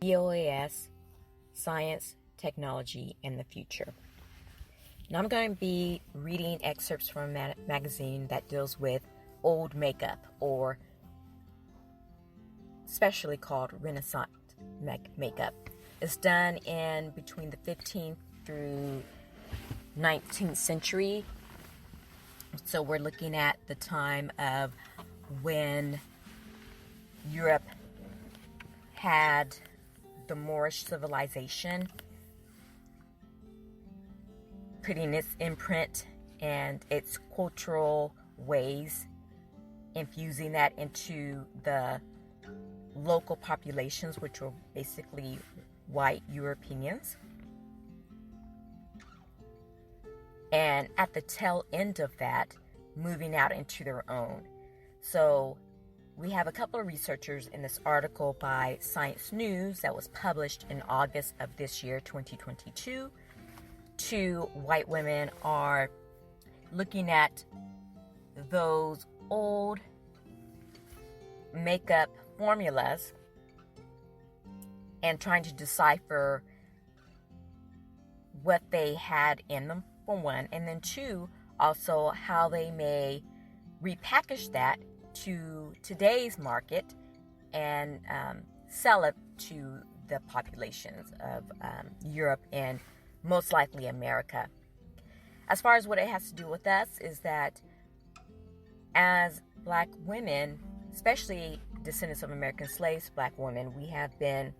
EOAS, Science, Technology, and the Future. Now I'm going to be reading excerpts from a magazine that deals with old makeup, or specially called Renaissance makeup. It's done in between the 15th through 19th century. So we're looking at the time of when Europe had the Moorish civilization, putting its imprint and its cultural ways, infusing that into the local populations, which were basically white Europeans. And at the tail end of that, moving out into their own. So we have a couple of researchers in this article by Science News that was published in August of this year, 2022. Two white women are looking at those old makeup formulas and trying to decipher what they had in them, for one, and then two, also how they may repackage that to today's market and sell it to the populations of Europe and most likely America. As far as what it has to do with us is that as Black women, especially descendants of American slaves, Black women, we have been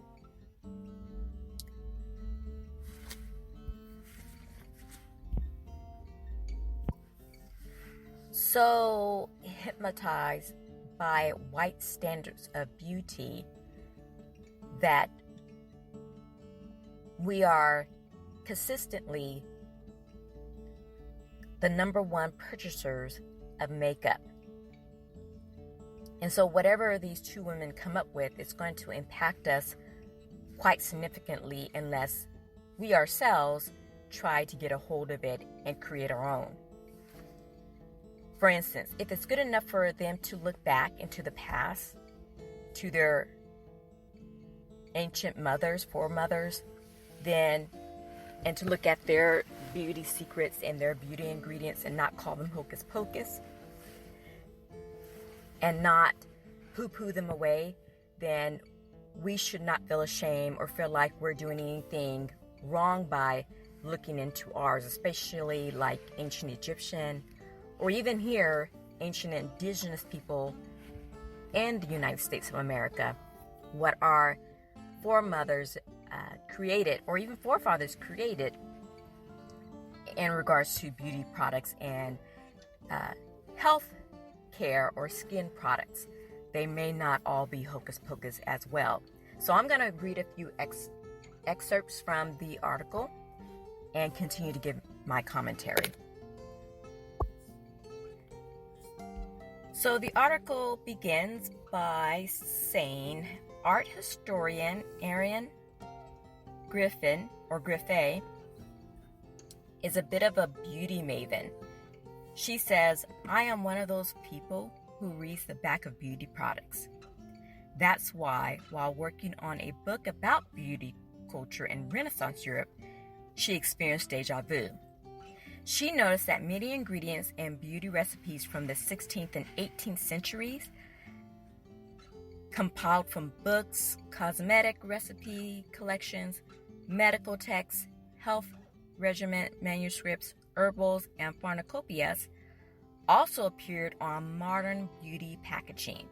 so hypnotized by white standards of beauty that we are consistently the number one purchasers of makeup. And so whatever these two women come up with, it's going to impact us quite significantly unless we ourselves try to get a hold of it and create our own. For instance, if it's good enough for them to look back into the past, to their ancient mothers, foremothers, then, and to look at their beauty secrets and their beauty ingredients and not call them hocus pocus, and not poo-poo them away, then we should not feel ashamed or feel like we're doing anything wrong by looking into ours, especially like ancient Egyptian, or even here, ancient indigenous people in the United States of America, what our foremothers created, or even forefathers created in regards to beauty products and health care or skin products. They may not all be hocus pocus as well. So I'm going to read a few excerpts from the article and continue to give my commentary. So the article begins by saying art historian Erin Griffin, or Griffey, is a bit of a beauty maven. She says, I am one of those people who reads the back of beauty products. That's why, while working on a book about beauty culture in Renaissance Europe, she experienced deja vu. She noticed that many ingredients and beauty recipes from the 16th and 18th centuries, compiled from books, cosmetic recipe collections, medical texts, health regimen manuscripts, herbals, and pharmacopoeias, also appeared on modern beauty packaging.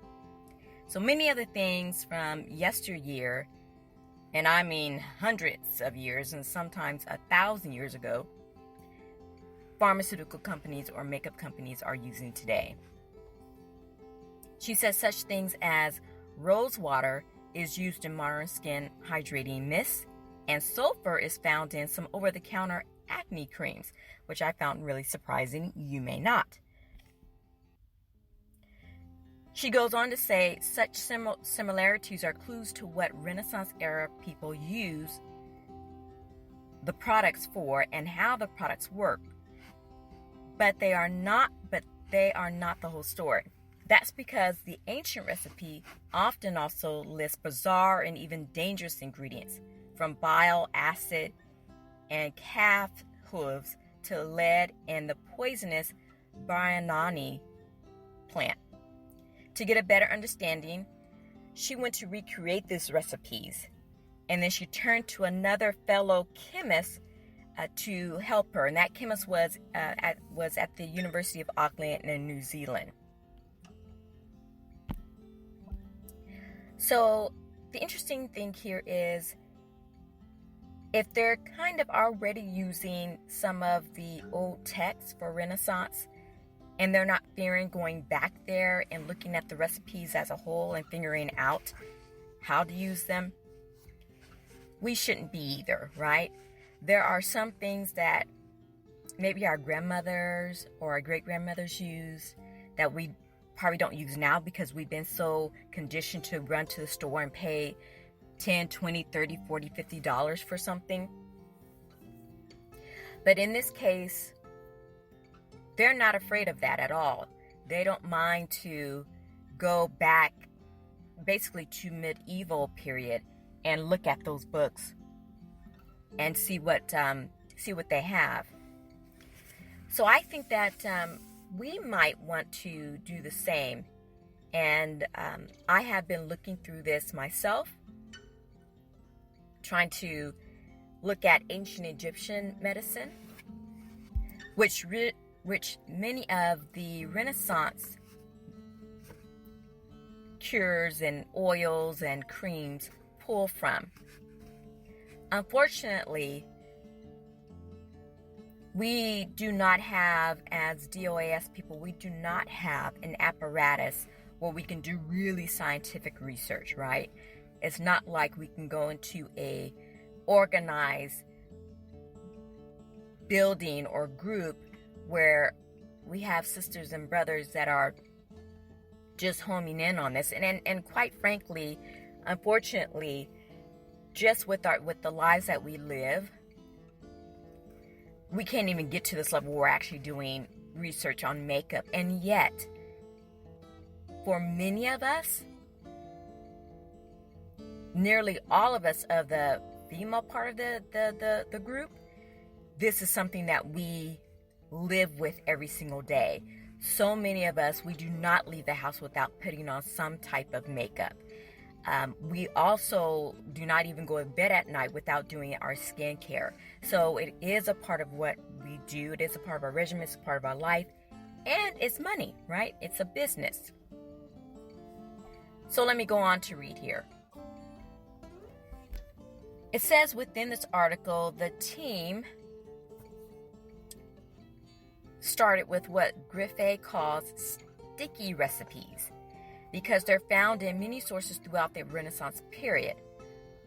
So many of the things from yesteryear, and I mean hundreds of years and sometimes 1,000 years ago, pharmaceutical companies or makeup companies are using today. She says such things as rose water is used in modern skin hydrating mists, and sulfur is found in some over-the-counter acne creams, which I found really surprising. You may not. She goes on to say such similarities are clues to what Renaissance era people use the products for and how the products work. But they are not the whole story. That's because the ancient recipe often also lists bizarre and even dangerous ingredients, from bile acid and calf hooves to lead and the poisonous Bianani plant. To get a better understanding, she went to recreate these recipes, and then she turned to another fellow chemist to help her, and that chemist was at the University of Auckland in New Zealand. So the interesting thing here is, if they're kind of already using some of the old texts for Renaissance, and they're not fearing going back there and looking at the recipes as a whole and figuring out how to use them, we shouldn't be either, right? There are some things that maybe our grandmothers or our great-grandmothers used that we probably don't use now because we've been so conditioned to run to the store and pay $10, $20, $30, $40, $50 for something. But in this case, they're not afraid of that at all. They don't mind to go back basically to medieval period and look at those books and see what they have. So I think that we might want to do the same. And I have been looking through this myself, trying to look at ancient Egyptian medicine, which many of the Renaissance cures and oils and creams pull from. Unfortunately, we do not have, as DOAS people, we do not have an apparatus where we can do really scientific research, right? It's not like we can go into a organized building or group where we have sisters and brothers that are just homing in on this. And quite frankly, unfortunately, just with the lives that we live, we can't even get to this level where we're actually doing research on makeup. And yet, for many of us, nearly all of us of the female part of the group, this is something that we live with every single day. So many of us, we do not leave the house without putting on some type of makeup. We also do not even go to bed at night without doing our skincare. So it is a part of what we do. It is a part of our regimen. It's a part of our life. And it's money, right? It's a business. So let me go on to read here. It says within this article, the team started with what Griffey calls sticky recipes, because they're found in many sources throughout the Renaissance period.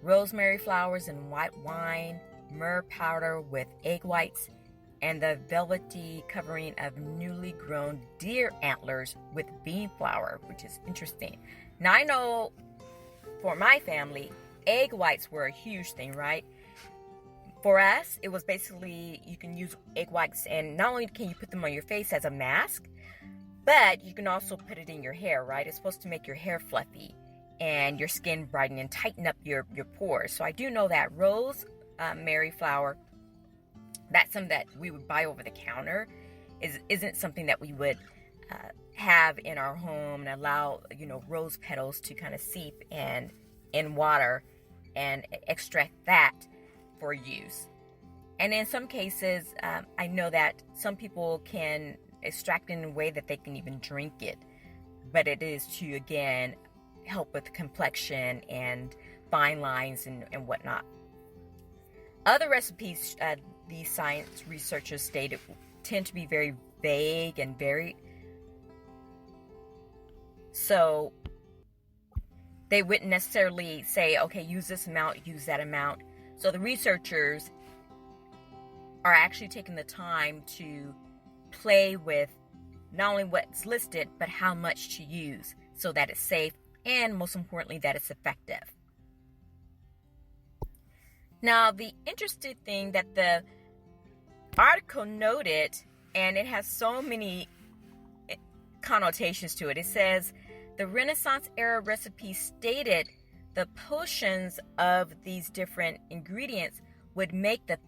Rosemary flowers and white wine, myrrh powder with egg whites, and the velvety covering of newly grown deer antlers with bean flour, which is interesting. Now I know for my family, egg whites were a huge thing, right? For us, it was basically, you can use egg whites, and not only can you put them on your face as a mask, but you can also put it in your hair, right? It's supposed to make your hair fluffy and your skin brighten and tighten up your pores. So I do know that rosemary flower, that's something that we would buy over the counter. Isn't something that we would have in our home and allow, rose petals to kind of seep in water and extract that for use. And in some cases, I know that some people can extract it in a way that they can even drink it, but it is to, again, help with complexion and fine lines and whatnot. Other recipes, these science researchers stated, tend to be very vague and very, so they wouldn't necessarily say, okay, use this amount, use that amount. So the researchers are actually taking the time to play with not only what's listed, but how much to use so that it's safe and, most importantly, that it's effective. Now, the interesting thing that the article noted, and it has so many connotations to it. It says the Renaissance era recipe stated the potions of these different ingredients would make the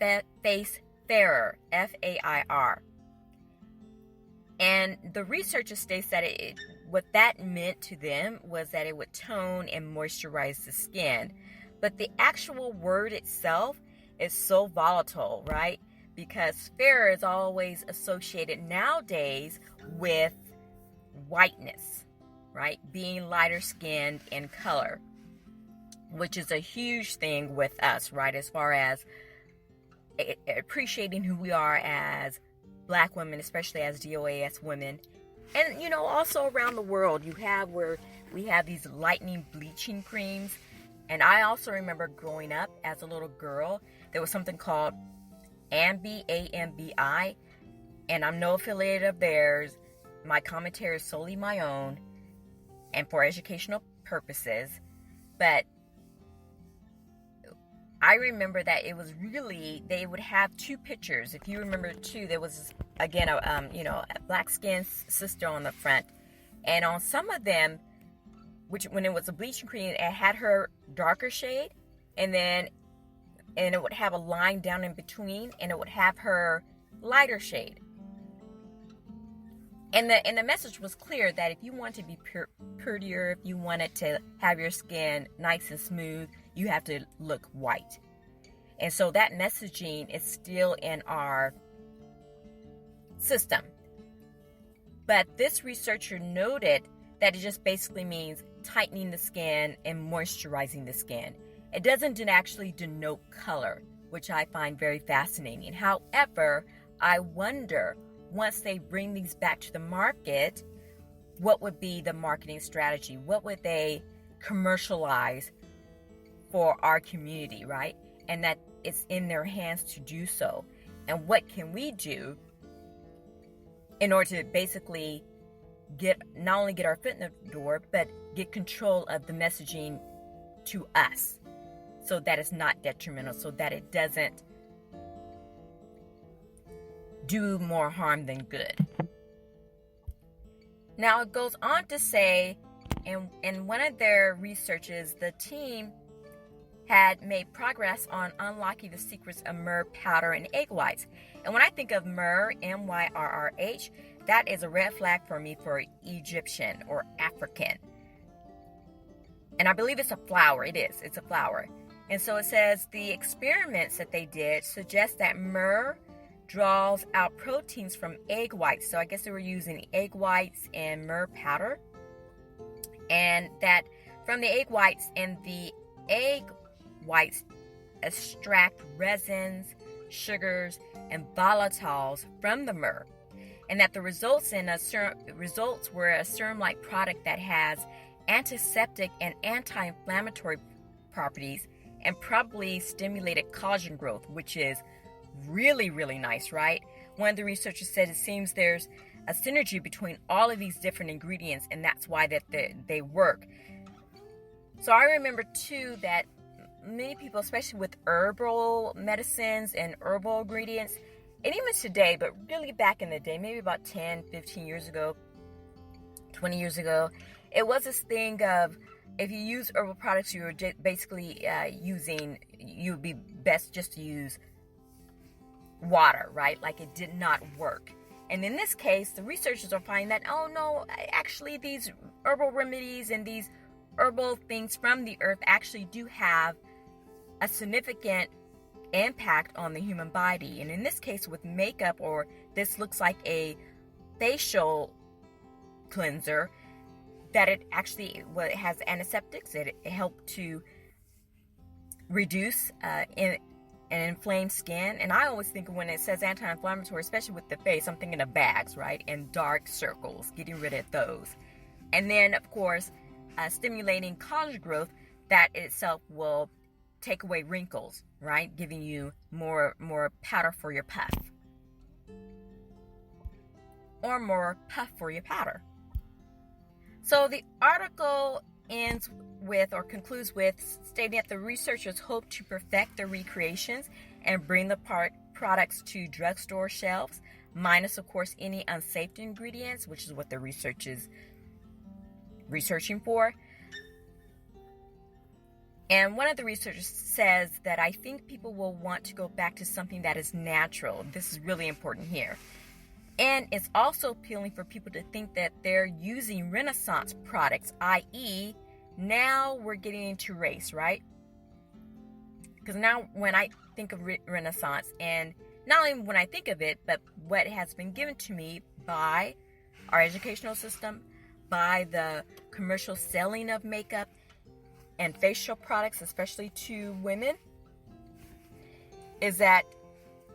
face fairer, F-A-I-R. And the researcher states that what that meant to them was that it would tone and moisturize the skin. But the actual word itself is so volatile, right? Because fair is always associated nowadays with whiteness, right? Being lighter skinned in color, which is a huge thing with us, right? As far as appreciating who we are as Black women, especially as DOAS women. And, also around the world, where we have these lightening bleaching creams. And I also remember growing up as a little girl, there was something called Ambi, A-M-B-I, and I'm no affiliate of theirs. My commentary is solely my own and for educational purposes. But I remember that it was really, they would have two pictures. If you remember too, there was, again, a black skinned sister on the front. And on some of them, when it was a bleaching cream, it had her darker shade. And it would have a line down in between. And it would have her lighter shade. And the message was clear that if you want to be prettier, if you wanted to have your skin nice and smooth, you have to look white. And so that messaging is still in our system. But this researcher noted that it just basically means tightening the skin and moisturizing the skin. It doesn't actually denote color, which I find very fascinating. However, I wonder, once they bring these back to the market, what would be the marketing strategy? What would they commercialize for our community, right? And that it's in their hands to do so. And what can we do in order to basically not only get our foot in the door, but get control of the messaging to us so that it's not detrimental, so that it doesn't do more harm than good. Now it goes on to say, in one of their researches, the team had made progress on unlocking the secrets of myrrh powder and egg whites. And when I think of myrrh, M-Y-R-R-H, that is a red flag for me for Egyptian or African. And I believe it's a flower. It's a flower. And so it says the experiments that they did suggest that myrrh draws out proteins from egg whites. So I guess they were using egg whites and myrrh powder. And that from the egg whites and the egg whites extract resins, sugars, and volatiles from the myrrh. And that the results were a serum-like product that has antiseptic and anti-inflammatory properties and probably stimulated collagen growth, which is really, really nice, right? One of the researchers said it seems there's a synergy between all of these different ingredients, and that's why that they work. So I remember too that many people, especially with herbal medicines and herbal ingredients, and even today, but really back in the day, maybe about 10, 15 years ago, 20 years ago, it was this thing of if you use herbal products, you were basically you would be best just to use water, right? Like it did not work. And in this case, the researchers are finding that, oh no, actually these herbal remedies and these herbal things from the earth actually do have a significant impact on the human body. And in this case with makeup, or this looks like a facial cleanser, that it actually it has antiseptics. It helped to reduce an inflamed skin. And I always think when it says anti-inflammatory, especially with the face, I'm thinking of bags, right? And dark circles, getting rid of those. And then, of course, stimulating collagen growth, that itself will take away wrinkles, right? Giving you more powder for your puff. Or more puff for your powder. So the article ends with, or concludes with, stating that the researchers hope to perfect the recreations and bring the products to drugstore shelves minus, of course, any unsafe ingredients, which is what the research is researching for. And one of the researchers says that I think people will want to go back to something that is natural. This is really important here. And it's also appealing for people to think that they're using Renaissance products, i.e., now we're getting into race, right? Because now when I think of Renaissance, and not only when I think of it, but what has been given to me by our educational system, by the commercial selling of makeup and facial products, especially to women, is that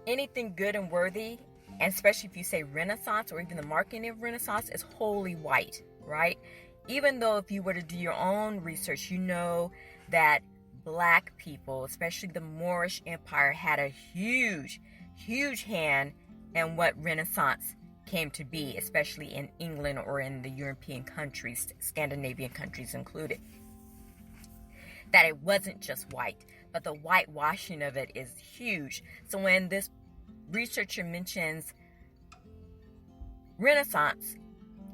anything good and worthy, and especially if you say Renaissance or even the marketing of Renaissance, is wholly white, right? Even though if you were to do your own research, you know that Black people, especially the Moorish Empire, had a huge hand in what Renaissance came to be, especially in England or in the European countries, Scandinavian countries included. That it wasn't just white, but the whitewashing of it is huge. So when this researcher mentions Renaissance,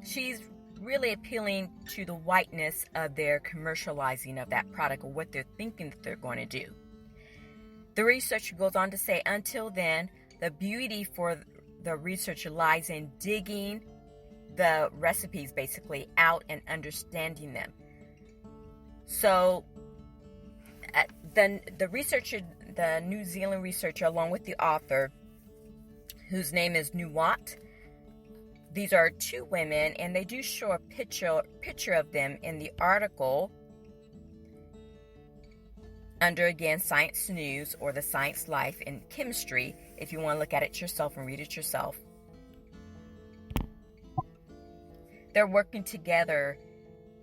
she's really appealing to the whiteness of their commercializing of that product, or what they're thinking that they're going to do. The researcher goes on to say, until then, the beauty for the researcher lies in digging the recipes basically out and understanding them. So the researcher, the New Zealand researcher, along with the author, whose name is Nuwat, these are two women, and they do show a picture of them in the article under, again, Science News or the Science Life in Chemistry, if you want to look at it yourself and read it yourself. They're working together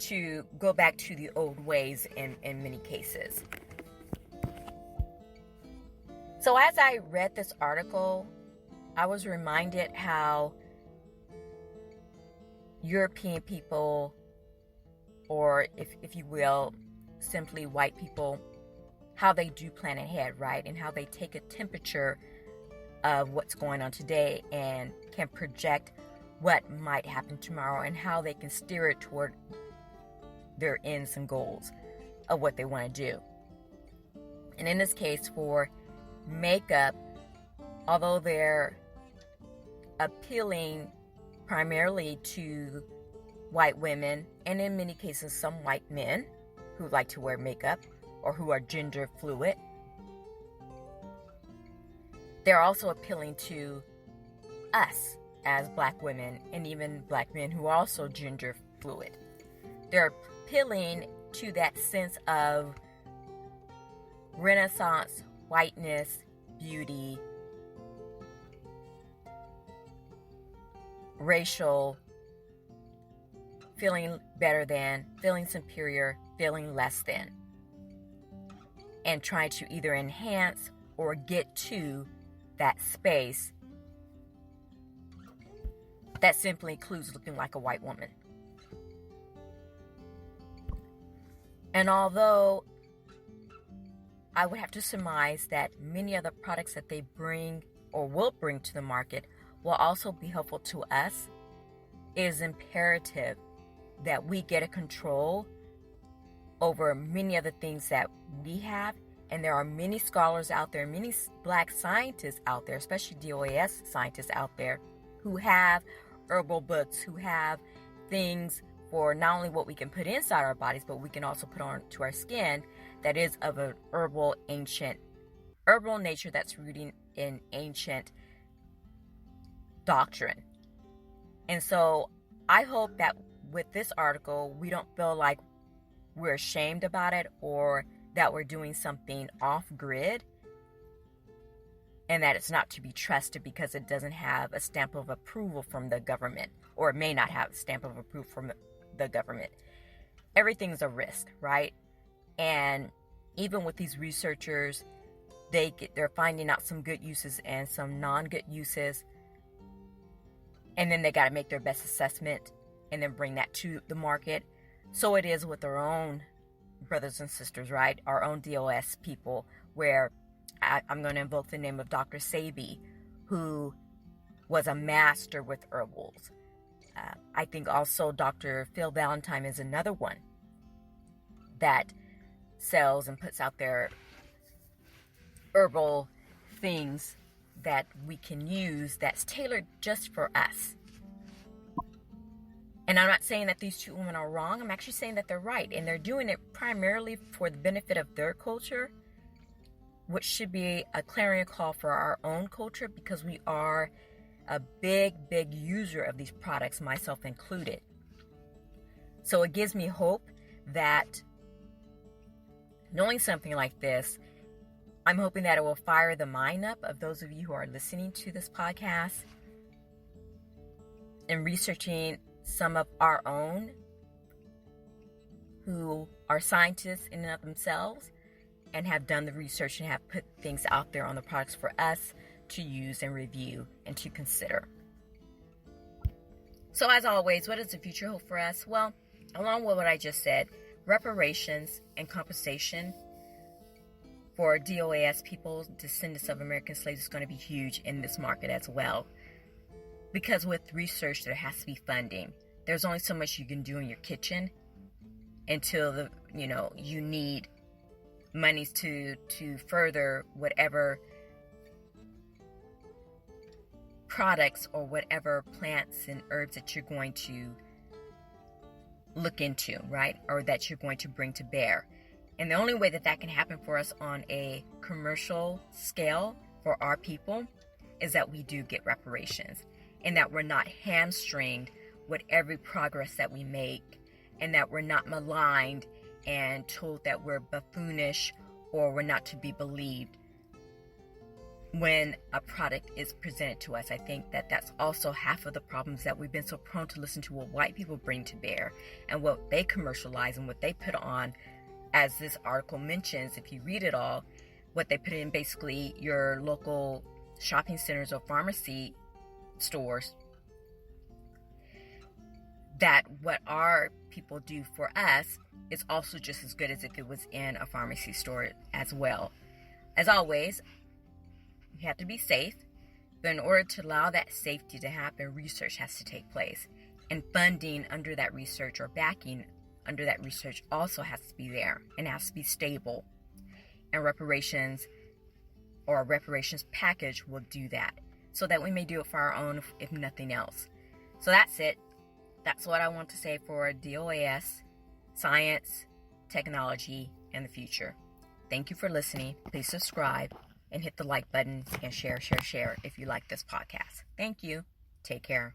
to go back to the old ways in many cases. So as I read this article, I was reminded how European people, or if you will, simply white people, how they do plan ahead, right? And how they take a temperature of what's going on today and can project what might happen tomorrow, and how they can steer it toward their ends and goals of what they want to do. And in this case, for makeup, although they're appealing primarily to white women, and in many cases some white men who like to wear makeup or who are gender fluid, they're also appealing to us as Black women, and even Black men who are also gender fluid. They're appealing to that sense of Renaissance, whiteness, beauty, racial, feeling better than, feeling superior, feeling less than, and trying to either enhance or get to that space that simply includes looking like a white woman. And although I would have to surmise that many of the products that they bring or will bring to the market will also be helpful to us, it is imperative that we get a control over many of the things that we have. And there are many scholars out there, many Black scientists out there, especially DOAS scientists out there, who have herbal books, who have things for not only what we can put inside our bodies, but we can also put on to our skin that is of an herbal nature that's rooted in ancient doctrine. And so I hope that with this article, we don't feel like we're ashamed about it, or that we're doing something off grid, and that it's not to be trusted because it doesn't have a stamp of approval from the government, or it may not have a stamp of approval from the government. Everything's a risk, right? And even with these researchers, they're finding out some good uses and some non-good uses, and then they got to make their best assessment and then bring that to the market. So it is with our own brothers and sisters, right? Our own DOS people, where I'm going to invoke the name of Dr. Sabi, who was a master with herbals. I think also Dr. Phil Valentine is another one that sells and puts out their herbal things that we can use that's tailored just for us. And I'm not saying that these two women are wrong. I'm actually saying that they're right. And they're doing it primarily for the benefit of their culture, which should be a clarion call for our own culture, because we are a big user of these products, myself included. So it gives me hope that knowing something like this, I'm hoping that it will fire the mind up of those of you who are listening to this podcast and researching some of our own who are scientists in and of themselves and have done the research and have put things out there on the products for us to use and review and to consider. So as always, what does the future hold for us? Well, along with what I just said, reparations and compensation for DOAS people, descendants of American slaves, is going to be huge in this market as well. Because with research, there has to be funding. There's only so much you can do in your kitchen until you need monies to further whatever products or whatever plants and herbs that you're going to look into, right? Or that you're going to bring to bear. And the only way that can happen for us on a commercial scale for our people is that we do get reparations, and that we're not hamstringed with every progress that we make, and that we're not maligned and told that we're buffoonish or we're not to be believed when a product is presented to us. I think that that's also half of the problems that we've been so prone to listen to what white people bring to bear and what they commercialize and what they put on. As this article mentions, if you read it all, what they put in basically your local shopping centers or pharmacy stores, that what our people do for us is also just as good as if it was in a pharmacy store as well. As always, you have to be safe, but in order to allow that safety to happen, research has to take place. And funding under that research or backing under that research also has to be there and has to be stable. And reparations or a reparations package will do that, so that we may do it for our own, if nothing else. So that's it. That's what I want to say for DOAS, science, technology, and the future. Thank you for listening. Please subscribe and hit the like button and share if you like this podcast. Thank you. Take care.